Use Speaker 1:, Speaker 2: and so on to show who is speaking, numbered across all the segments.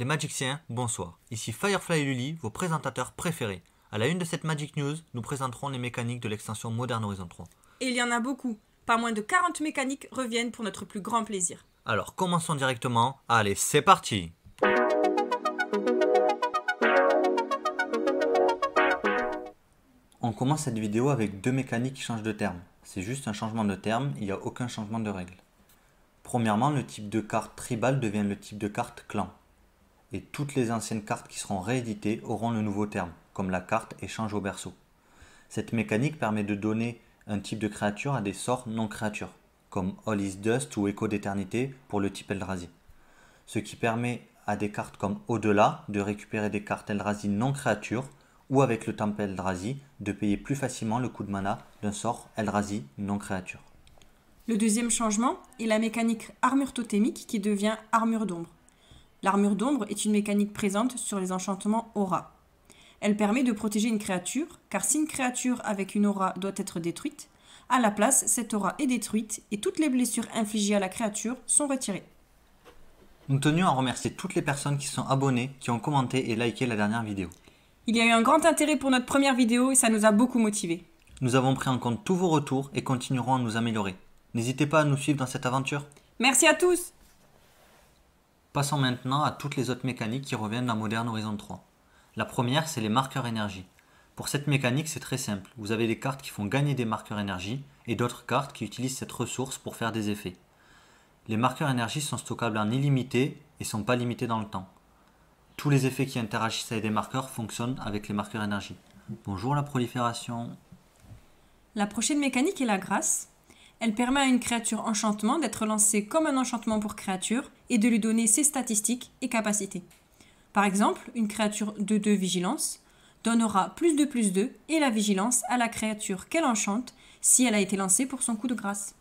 Speaker 1: Les magiciens, bonsoir. Ici Firefly et Lully, vos présentateurs préférés. À la une de cette Magic News, nous présenterons les mécaniques de l'extension Modern Horizon 3.
Speaker 2: Et il y en a beaucoup. Pas moins de 40 mécaniques reviennent pour notre plus grand plaisir.
Speaker 1: Alors commençons directement. Allez, c'est parti! On commence cette vidéo avec deux mécaniques qui changent de terme. C'est juste un changement de terme, il n'y a aucun changement de règle. Premièrement, le type de carte tribal devient le type de carte clan. Et toutes les anciennes cartes qui seront rééditées auront le nouveau terme, comme la carte échange au berceau. Cette mécanique permet de donner un type de créature à des sorts non créatures, comme All is Dust ou Écho d'éternité pour le type Eldrazi. Ce qui permet à des cartes comme Au-delà de récupérer des cartes Eldrazi non créatures, ou avec le temple Eldrazi, de payer plus facilement le coût de mana d'un sort Eldrazi non créature.
Speaker 2: Le deuxième changement est la mécanique armure totémique qui devient armure d'ombre. L'armure d'ombre est une mécanique présente sur les enchantements aura. Elle permet de protéger une créature, car si une créature avec une aura doit être détruite, à la place, cette aura est détruite et toutes les blessures infligées à la créature sont retirées.
Speaker 1: Nous tenions à remercier toutes les personnes qui sont abonnées, qui ont commenté et liké la dernière vidéo.
Speaker 2: Il y a eu un grand intérêt pour notre première vidéo et ça nous a beaucoup motivés.
Speaker 1: Nous avons pris en compte tous vos retours et continuerons à nous améliorer. N'hésitez pas à nous suivre dans cette aventure.
Speaker 2: Merci à tous!
Speaker 1: Passons maintenant à toutes les autres mécaniques qui reviennent dans Modern Horizon 3. La première, c'est les marqueurs énergie. Pour cette mécanique, c'est très simple. Vous avez des cartes qui font gagner des marqueurs énergie et d'autres cartes qui utilisent cette ressource pour faire des effets. Les marqueurs énergie sont stockables en illimité et ne sont pas limités dans le temps. Tous les effets qui interagissent avec des marqueurs fonctionnent avec les marqueurs énergie. Bonjour la prolifération.
Speaker 2: La prochaine mécanique est la grâce. Elle permet à une créature enchantement d'être lancée comme un enchantement pour créature et de lui donner ses statistiques et capacités. Par exemple, une créature de 2 vigilance donnera +2/+2 et la vigilance à la créature qu'elle enchante si elle a été lancée pour son coup de grâce.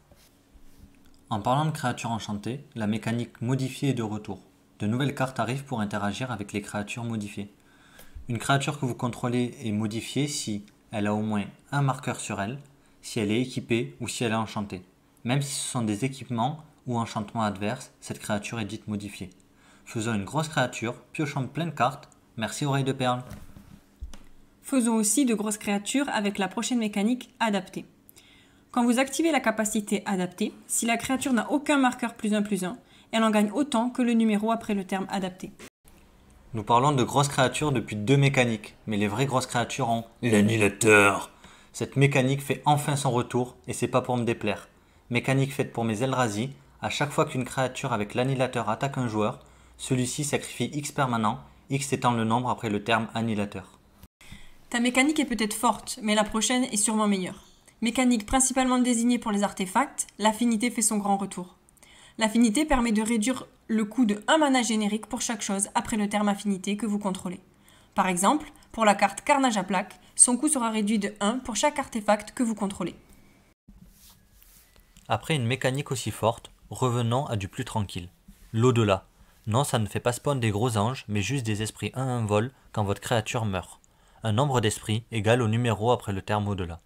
Speaker 1: En parlant de créatures enchantées, la mécanique modifiée est de retour. De nouvelles cartes arrivent pour interagir avec les créatures modifiées. Une créature que vous contrôlez est modifiée si elle a au moins un marqueur sur elle, si elle est équipée ou si elle est enchantée. Même si ce sont des équipements ou enchantements adverses, cette créature est dite modifiée. Faisons une grosse créature, piochons plein de cartes. Merci oreille de perle.
Speaker 2: Faisons aussi de grosses créatures avec la prochaine mécanique adaptée. Quand vous activez la capacité adaptée, si la créature n'a aucun marqueur +1/+1, elle en gagne autant que le numéro après le terme adapté.
Speaker 1: Nous parlons de grosses créatures depuis deux mécaniques, mais les vraies grosses créatures ont l'annihilateur. Cette mécanique fait enfin son retour et c'est pas pour me déplaire. Mécanique faite pour mes Eldrazi, à chaque fois qu'une créature avec l'annihilateur attaque un joueur, celui-ci sacrifie X permanent, X étant le nombre après le terme annihilateur.
Speaker 2: Ta mécanique est peut-être forte, mais la prochaine est sûrement meilleure. Mécanique principalement désignée pour les artefacts, l'affinité fait son grand retour. L'affinité permet de réduire le coût de 1 mana générique pour chaque chose après le terme affinité que vous contrôlez. Par exemple, pour la carte Carnage à plaque, son coût sera réduit de 1 pour chaque artefact que vous contrôlez.
Speaker 1: Après une mécanique aussi forte, revenons à du plus tranquille. L'au-delà. Non, ça ne fait pas spawn des gros anges, mais juste des esprits 1/1 vol quand votre créature meurt. Un nombre d'esprits égal au numéro après le terme au-delà.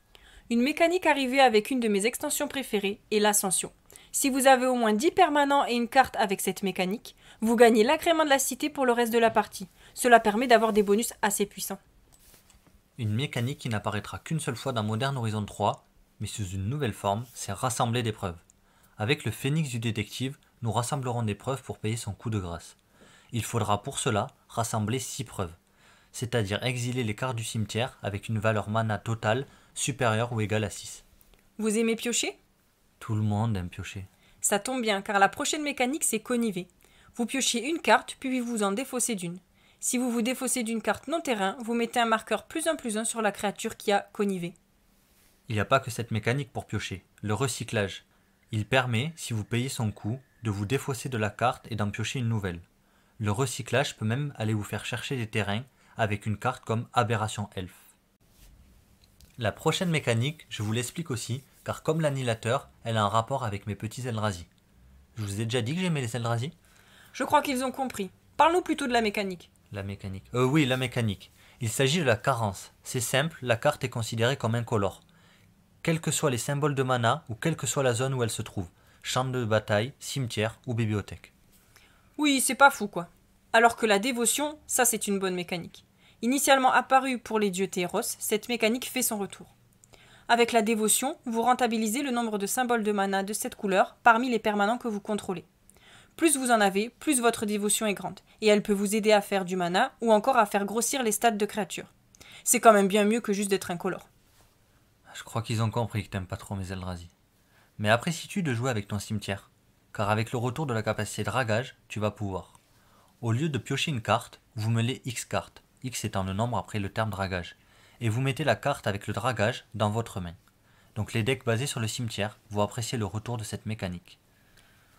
Speaker 2: Une mécanique arrivée avec une de mes extensions préférées est l'ascension. Si vous avez au moins 10 permanents et une carte avec cette mécanique, vous gagnez l'agrément de la cité pour le reste de la partie. Cela permet d'avoir des bonus assez puissants.
Speaker 1: Une mécanique qui n'apparaîtra qu'une seule fois dans Modern Horizon 3, mais sous une nouvelle forme, c'est rassembler des preuves. Avec le phénix du détective, nous rassemblerons des preuves pour payer son coup de grâce. Il faudra pour cela rassembler 6 preuves, c'est-à-dire exiler les cartes du cimetière avec une valeur mana totale supérieure ou égale à 6.
Speaker 2: Vous aimez piocher ?
Speaker 1: Tout le monde aime piocher.
Speaker 2: Ça tombe bien, car la prochaine mécanique c'est conniver. Vous piochez une carte, puis vous en défaussez d'une. Si vous vous défaussez d'une carte non terrain, vous mettez un marqueur +1/+1 sur la créature qui a connivé.
Speaker 1: Il n'y a pas que cette mécanique pour piocher, le recyclage. Il permet, si vous payez son coût, de vous défausser de la carte et d'en piocher une nouvelle. Le recyclage peut même aller vous faire chercher des terrains avec une carte comme Aberration Elfe. La prochaine mécanique, je vous l'explique aussi, car comme l'annihilateur, elle a un rapport avec mes petits Eldrazi. Je vous ai déjà dit que j'aimais les Eldrazi ?
Speaker 2: Je crois qu'ils ont compris. Parle-nous plutôt de la mécanique.
Speaker 1: La mécanique. Oui, la mécanique. Il s'agit de la carence. C'est simple, la carte est considérée comme incolore. Quels que soient les symboles de mana ou quelle que soit la zone où elle se trouve. Champ de bataille, cimetière ou bibliothèque.
Speaker 2: Oui, c'est pas fou quoi. Alors que la dévotion, ça c'est une bonne mécanique. Initialement apparue pour les dieux Téros, cette mécanique fait son retour. Avec la dévotion, vous rentabilisez le nombre de symboles de mana de cette couleur parmi les permanents que vous contrôlez. Plus vous en avez, plus votre dévotion est grande, et elle peut vous aider à faire du mana ou encore à faire grossir les stats de créatures. C'est quand même bien mieux que juste d'être incolore.
Speaker 1: Je crois qu'ils ont compris que t'aimes pas trop mes Eldrazi. Mais apprécies-tu de jouer avec ton cimetière? Car avec le retour de la capacité dragage, tu vas pouvoir. Au lieu de piocher une carte, vous mêlez X cartes, X étant le nombre après le terme dragage, et vous mettez la carte avec le dragage dans votre main. Donc les decks basés sur le cimetière vont apprécier le retour de cette mécanique.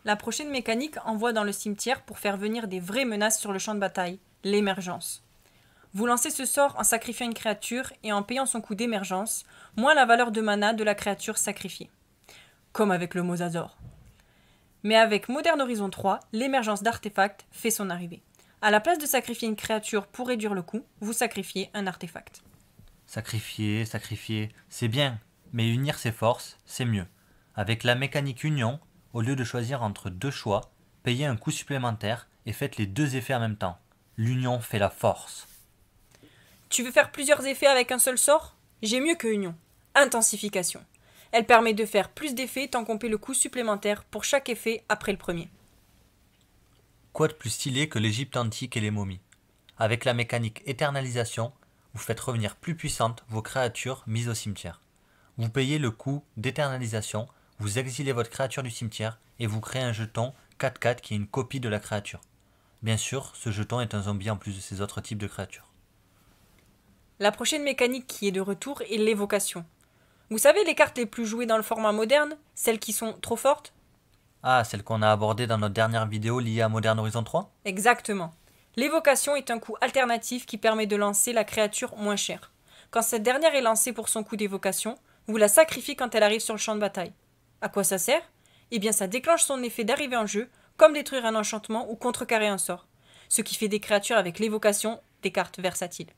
Speaker 2: La prochaine mécanique envoie dans le cimetière pour faire venir des vraies menaces sur le champ de bataille, l'émergence. Vous lancez ce sort en sacrifiant une créature et en payant son coût d'émergence, moins la valeur de mana de la créature sacrifiée. Comme avec le Mosasaur. Mais avec Modern Horizon 3, l'émergence d'artefacts fait son arrivée. À la place de sacrifier une créature pour réduire le coût, vous sacrifiez un artefact.
Speaker 1: Sacrifier, c'est bien, mais unir ses forces, c'est mieux. Avec la mécanique union, au lieu de choisir entre deux choix, payez un coût supplémentaire et faites les deux effets en même temps. L'union fait la force.
Speaker 2: Tu veux faire plusieurs effets avec un seul sort? J'ai mieux que union. Intensification. Elle permet de faire plus d'effets tant qu'on paie le coût supplémentaire pour chaque effet après le premier.
Speaker 1: Quoi de plus stylé que l'Égypte antique et les momies? Avec la mécanique éternalisation, vous faites revenir plus puissantes vos créatures mises au cimetière. Vous payez le coût d'éternalisation, vous exilez votre créature du cimetière et vous créez un jeton 4/4 qui est une copie de la créature. Bien sûr, ce jeton est un zombie en plus de ces autres types de créatures.
Speaker 2: La prochaine mécanique qui est de retour est l'évocation. Vous savez les cartes les plus jouées dans le format moderne? Celles qui sont trop fortes?
Speaker 1: Ah, celle qu'on a abordée dans notre dernière vidéo liée à Modern Horizon 3?
Speaker 2: Exactement. L'évocation est un coup alternatif qui permet de lancer la créature moins chère. Quand cette dernière est lancée pour son coup d'évocation, vous la sacrifiez quand elle arrive sur le champ de bataille. À quoi ça sert? Eh bien ça déclenche son effet d'arrivée en jeu, comme détruire un enchantement ou contrecarrer un sort. Ce qui fait des créatures avec l'évocation des cartes versatiles.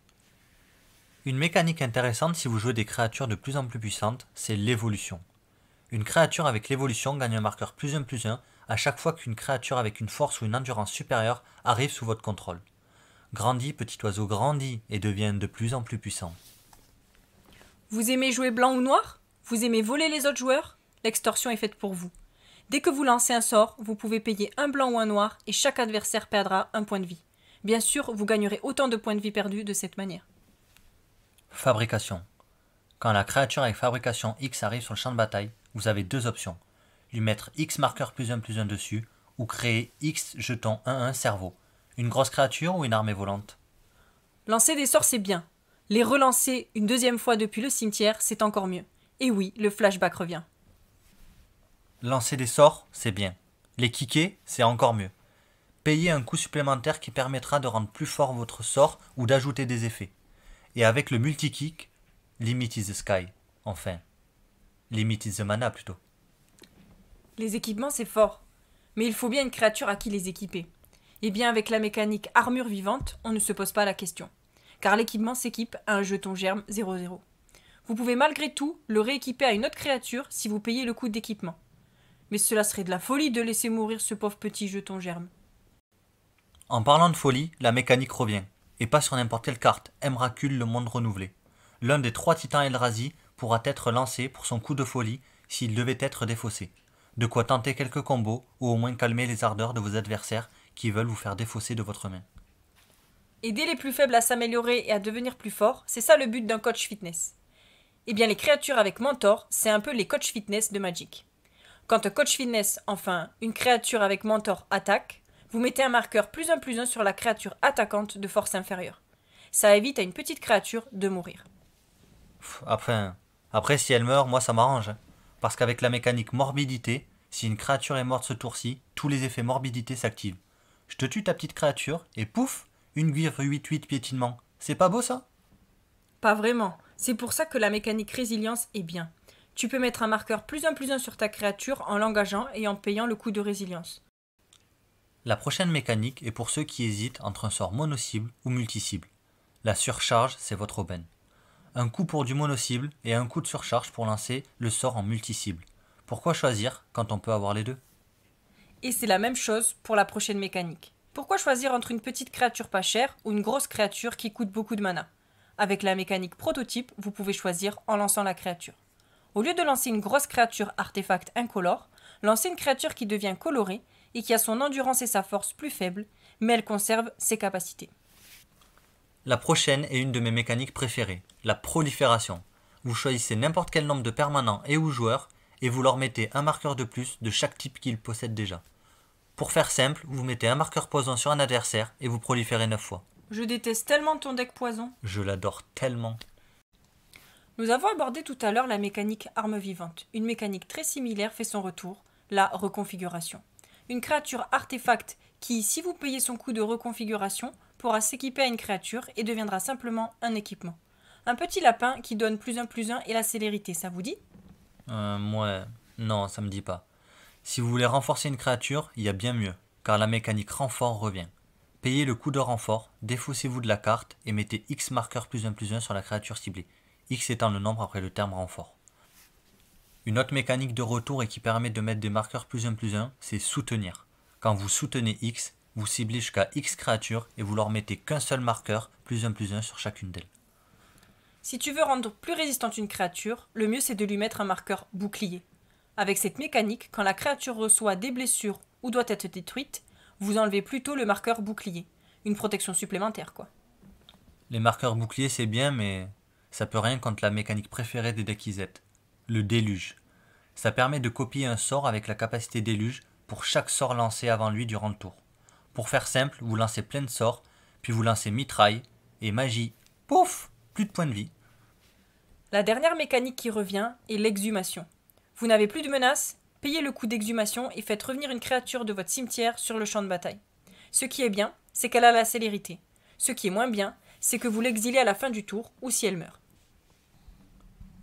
Speaker 1: Une mécanique intéressante si vous jouez des créatures de plus en plus puissantes, c'est l'évolution. Une créature avec l'évolution gagne un marqueur +1/+1 à chaque fois qu'une créature avec une force ou une endurance supérieure arrive sous votre contrôle. Grandis, petit oiseau, grandis et devient de plus en plus puissant.
Speaker 2: Vous aimez jouer blanc ou noir? Vous aimez voler les autres joueurs? L'extorsion est faite pour vous. Dès que vous lancez un sort, vous pouvez payer un blanc ou un noir et chaque adversaire perdra un point de vie. Bien sûr, vous gagnerez autant de points de vie perdus de cette manière.
Speaker 1: Fabrication. Quand la créature avec fabrication X arrive sur le champ de bataille, vous avez deux options. Lui mettre X marqueur +1/+1 dessus, ou créer X jeton 1/1 cerveau. Une grosse créature ou une armée volante?
Speaker 2: Lancer des sorts, c'est bien. Les relancer une deuxième fois depuis le cimetière, c'est encore mieux. Et oui, le flashback revient.
Speaker 1: Lancer des sorts, c'est bien. Les kicker, c'est encore mieux. Payez un coût supplémentaire qui permettra de rendre plus fort votre sort ou d'ajouter des effets. Et avec le multi-kick, limit is the sky, enfin. Limit is the mana plutôt.
Speaker 2: Les équipements, c'est fort. Mais il faut bien une créature à qui les équiper. Et bien avec la mécanique armure vivante, on ne se pose pas la question. Car l'équipement s'équipe à un jeton germe 0/0. Vous pouvez malgré tout le rééquiper à une autre créature si vous payez le coût d'équipement. Mais cela serait de la folie de laisser mourir ce pauvre petit jeton germe.
Speaker 1: En parlant de folie, la mécanique revient. Et pas sur n'importe quelle carte, Emrakul le monde renouvelé. L'un des 3 titans Eldrazi pourra être lancé pour son coup de folie s'il devait être défaussé. De quoi tenter quelques combos ou au moins calmer les ardeurs de vos adversaires qui veulent vous faire défausser de votre main.
Speaker 2: Aider les plus faibles à s'améliorer et à devenir plus forts, c'est ça le but d'un coach fitness. Eh bien les créatures avec mentor, c'est un peu les coach fitness de Magic. Quand un coach fitness, enfin une créature avec mentor attaque, vous mettez un marqueur +1/+1 sur la créature attaquante de force inférieure. Ça évite à une petite créature de mourir.
Speaker 1: Après si elle meurt, moi ça m'arrange. Hein. Parce qu'avec la mécanique morbidité, si une créature est morte ce tour-ci, tous les effets morbidité s'activent. Je te tue ta petite créature et pouf, une guivre 8/8 piétinement. C'est pas beau ça?
Speaker 2: Pas vraiment. C'est pour ça que la mécanique résilience est bien. Tu peux mettre un marqueur +1/+1 sur ta créature en l'engageant et en payant le coût de résilience.
Speaker 1: La prochaine mécanique est pour ceux qui hésitent entre un sort mono-cible ou multi-cible. La surcharge, c'est votre aubaine. Un coup pour du mono-cible et un coup de surcharge pour lancer le sort en multi-cible. Pourquoi choisir quand on peut avoir les deux?
Speaker 2: Et c'est la même chose pour la prochaine mécanique. Pourquoi choisir entre une petite créature pas chère ou une grosse créature qui coûte beaucoup de mana? Avec la mécanique prototype, vous pouvez choisir en lançant la créature. Au lieu de lancer une grosse créature artefact incolore, lancez une créature qui devient colorée et qui a son endurance et sa force plus faibles, mais elle conserve ses capacités.
Speaker 1: La prochaine est une de mes mécaniques préférées, la prolifération. Vous choisissez n'importe quel nombre de permanents et ou joueurs et vous leur mettez un marqueur de plus de chaque type qu'ils possèdent déjà. Pour faire simple, vous mettez un marqueur poison sur un adversaire et vous proliférez 9 fois.
Speaker 2: Je déteste tellement ton deck poison.
Speaker 1: Je l'adore tellement.
Speaker 2: Nous avons abordé tout à l'heure la mécanique arme vivante. Une mécanique très similaire fait son retour, la reconfiguration. Une créature artefact qui, si vous payez son coût de reconfiguration, pourra s'équiper à une créature et deviendra simplement un équipement. Un petit lapin qui donne +1/+1 et la célérité, ça vous dit?
Speaker 1: Ouais, non, ça me dit pas. Si vous voulez renforcer une créature, il y a bien mieux, car la mécanique renfort revient. Payez le coût de renfort, défaussez-vous de la carte et mettez X marqueur +1/+1 sur la créature ciblée, X étant le nombre après le terme renfort. Une autre mécanique de retour et qui permet de mettre des marqueurs +1/+1, c'est soutenir. Quand vous soutenez X, vous ciblez jusqu'à X créatures et vous leur mettez qu'un seul marqueur +1/+1 sur chacune d'elles.
Speaker 2: Si tu veux rendre plus résistante une créature, le mieux c'est de lui mettre un marqueur bouclier. Avec cette mécanique, quand la créature reçoit des blessures ou doit être détruite, vous enlevez plutôt le marqueur bouclier. Une protection supplémentaire, quoi.
Speaker 1: Les marqueurs boucliers c'est bien, mais ça peut rien contre la mécanique préférée des decks IZ, le déluge. Ça permet de copier un sort avec la capacité déluge pour chaque sort lancé avant lui durant le tour. Pour faire simple, vous lancez plein de sorts, puis vous lancez mitraille, et magie, pouf, plus de points de vie.
Speaker 2: La dernière mécanique qui revient est l'exhumation. Vous n'avez plus de menace, payez le coût d'exhumation et faites revenir une créature de votre cimetière sur le champ de bataille. Ce qui est bien, c'est qu'elle a la célérité. Ce qui est moins bien, c'est que vous l'exilez à la fin du tour ou si elle meurt.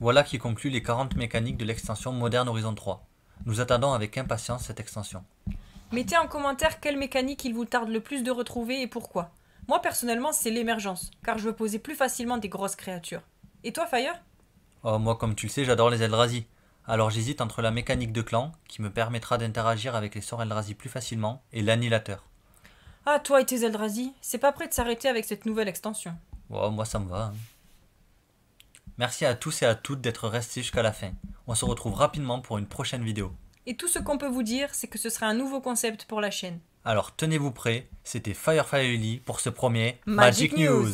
Speaker 1: Voilà qui conclut les 40 mécaniques de l'extension Modern Horizon 3. Nous attendons avec impatience cette extension.
Speaker 2: Mettez en commentaire quelle mécanique il vous tarde le plus de retrouver et pourquoi. Moi personnellement c'est l'émergence, car je veux poser plus facilement des grosses créatures. Et toi Fire?
Speaker 1: Oh, moi comme tu le sais, j'adore les Eldrazi. Alors j'hésite entre la mécanique de clan, qui me permettra d'interagir avec les sorts Eldrazi plus facilement, et l'annihilateur.
Speaker 2: Ah toi et tes Eldrazi, c'est pas prêt de s'arrêter avec cette nouvelle extension.
Speaker 1: Oh, moi ça me va. Merci à tous et à toutes d'être restés jusqu'à la fin. On se retrouve rapidement pour une prochaine vidéo.
Speaker 2: Et tout ce qu'on peut vous dire, c'est que ce sera un nouveau concept pour la chaîne.
Speaker 1: Alors tenez-vous prêts, c'était Firefly pour ce premier
Speaker 2: Magic News.